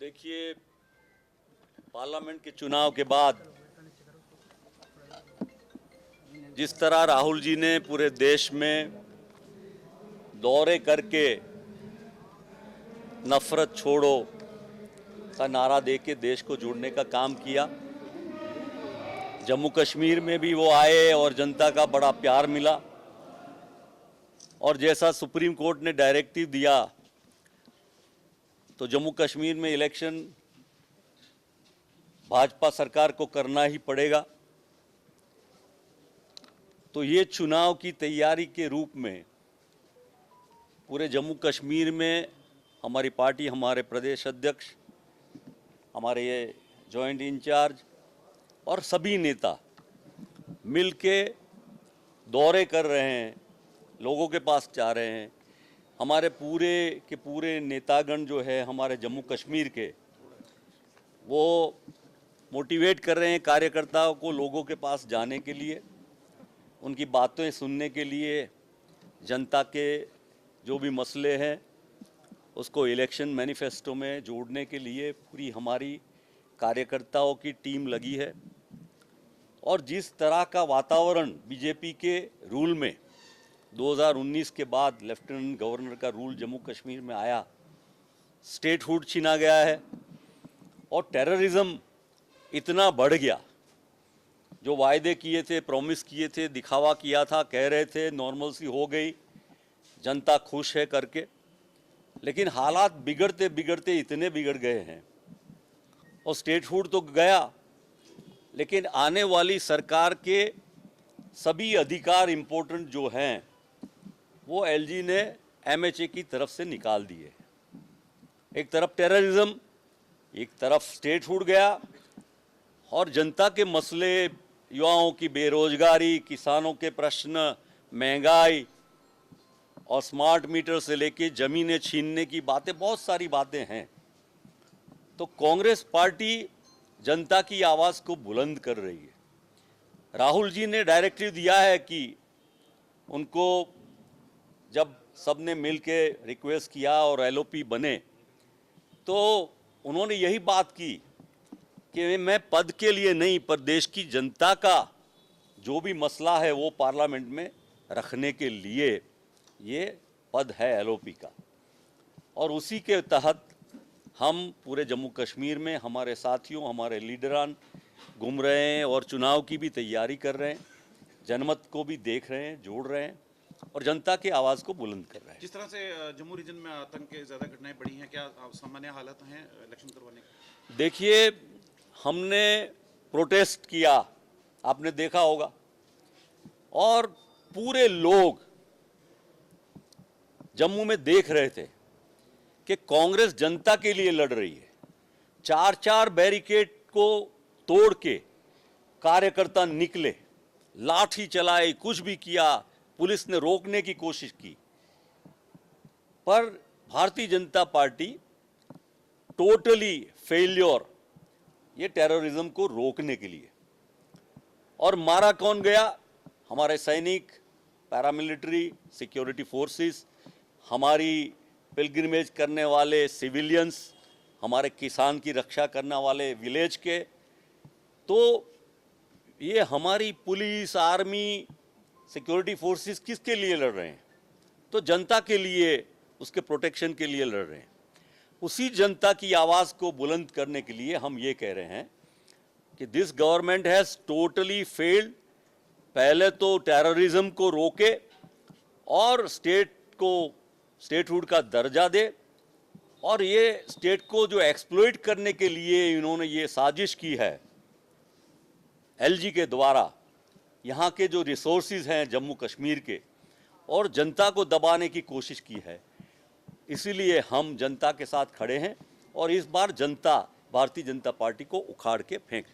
देखिए, पार्लियामेंट के चुनाव के बाद जिस तरह राहुल जी ने पूरे देश में दौरे करके नफरत छोड़ो का नारा देके देश को जोड़ने का काम किया, जम्मू कश्मीर में भी वो आए और जनता का बड़ा प्यार मिला। और जैसा सुप्रीम कोर्ट ने डायरेक्टिव दिया तो जम्मू कश्मीर में इलेक्शन भाजपा सरकार को करना ही पड़ेगा। तो ये चुनाव की तैयारी के रूप में पूरे जम्मू कश्मीर में हमारी पार्टी, हमारे प्रदेश अध्यक्ष, हमारे ये जॉइंट इंचार्ज और सभी नेता मिलके दौरे कर रहे हैं, लोगों के पास जा रहे हैं। हमारे पूरे के पूरे नेतागण जो है हमारे जम्मू कश्मीर के, वो मोटिवेट कर रहे हैं कार्यकर्ताओं को लोगों के पास जाने के लिए, उनकी बातें सुनने के लिए, जनता के जो भी मसले हैं उसको इलेक्शन मैनिफेस्टो में जोड़ने के लिए पूरी हमारी कार्यकर्ताओं की टीम लगी है। और जिस तरह का वातावरण बीजेपी के रूल में 2019 के बाद लेफ्टिनेंट गवर्नर का रूल जम्मू कश्मीर में आया, स्टेटहुड छीना गया है और टेररिज्म इतना बढ़ गया। जो वायदे किए थे, प्रॉमिस किए थे, दिखावा किया था, कह रहे थे नॉर्मलसी हो गई, जनता खुश है करके, लेकिन हालात बिगड़ते बिगड़ते इतने बिगड़ गए हैं। और स्टेटहुड तो गया, लेकिन आने वाली सरकार के सभी अधिकार इम्पोर्टेंट जो हैं वो एलजी ने एमएचए की तरफ से निकाल दिए। एक तरफ टेररिज्म, एक तरफ स्टेटहुड गया और जनता के मसले, युवाओं की बेरोजगारी, किसानों के प्रश्न, महंगाई और स्मार्ट मीटर से लेके जमीनें छीनने की बातें, बहुत सारी बातें हैं। तो कांग्रेस पार्टी जनता की आवाज़ को बुलंद कर रही है। राहुल जी ने डायरेक्टिव दिया है कि उनको जब सबने मिल के रिक्वेस्ट किया और एलओपी बने तो उन्होंने यही बात की कि मैं पद के लिए नहीं, पर देश की जनता का जो भी मसला है वो पार्लियामेंट में रखने के लिए ये पद है एलओपी का। और उसी के तहत हम पूरे जम्मू कश्मीर में हमारे साथियों, हमारे लीडरान घूम रहे हैं और चुनाव की भी तैयारी कर रहे हैं, जनमत को भी देख रहे हैं, जोड़ रहे हैं और जनता की आवाज़ को बुलंद कर रहे हैं। जिस तरह से जम्मू रीजन में आतंक के ज़्यादा घटनाएं बढ़ी हैं, क्या सामान्य हालत हैं इलेक्शन करवाने की? देखिए, हमने प्रोटेस्ट किया, आपने देखा होगा, और पूरे लोग जम्मू में देख रहे थे कि कांग्रेस जनता के लिए लड़ रही है। 4-4 बैरिकेड को तोड़ के कार्यकर्ता निकले, लाठी चलाई, कुछ भी किया, पुलिस ने रोकने की कोशिश की, पर Bharatiya Janata party totally failure ये टेररिज्म को रोकने के लिए। और मारा कौन गया? हमारे सैनिक, पैरामिलिट्री, सिक्योरिटी फोर्सेस, हमारी पिलग्रिमेज करने वाले सिविलियंस, हमारे किसान की रक्षा करने वाले विलेज के। तो ये हमारी पुलिस, आर्मी, सिक्योरिटी फोर्सेस किसके लिए लड़ रहे हैं? तो जनता के लिए, उसके प्रोटेक्शन के लिए लड़ रहे हैं। उसी जनता की आवाज़ को बुलंद करने के लिए हम ये कह रहे हैं कि this government has totally failed. पहले तो टेररिज्म को रोके और स्टेट को स्टेटहुड का दर्जा दे, और ये स्टेट को जो एक्सप्लॉइट करने के लिए इन्होंने ये साजिश की है एलजी के द्वारा, यहाँ के जो रिसोर्सेज हैं जम्मू कश्मीर के, और जनता को दबाने की कोशिश की है। इसीलिए हम जनता के साथ खड़े हैं और इस बार जनता भारतीय जनता पार्टी को उखाड़ के फेंक दी।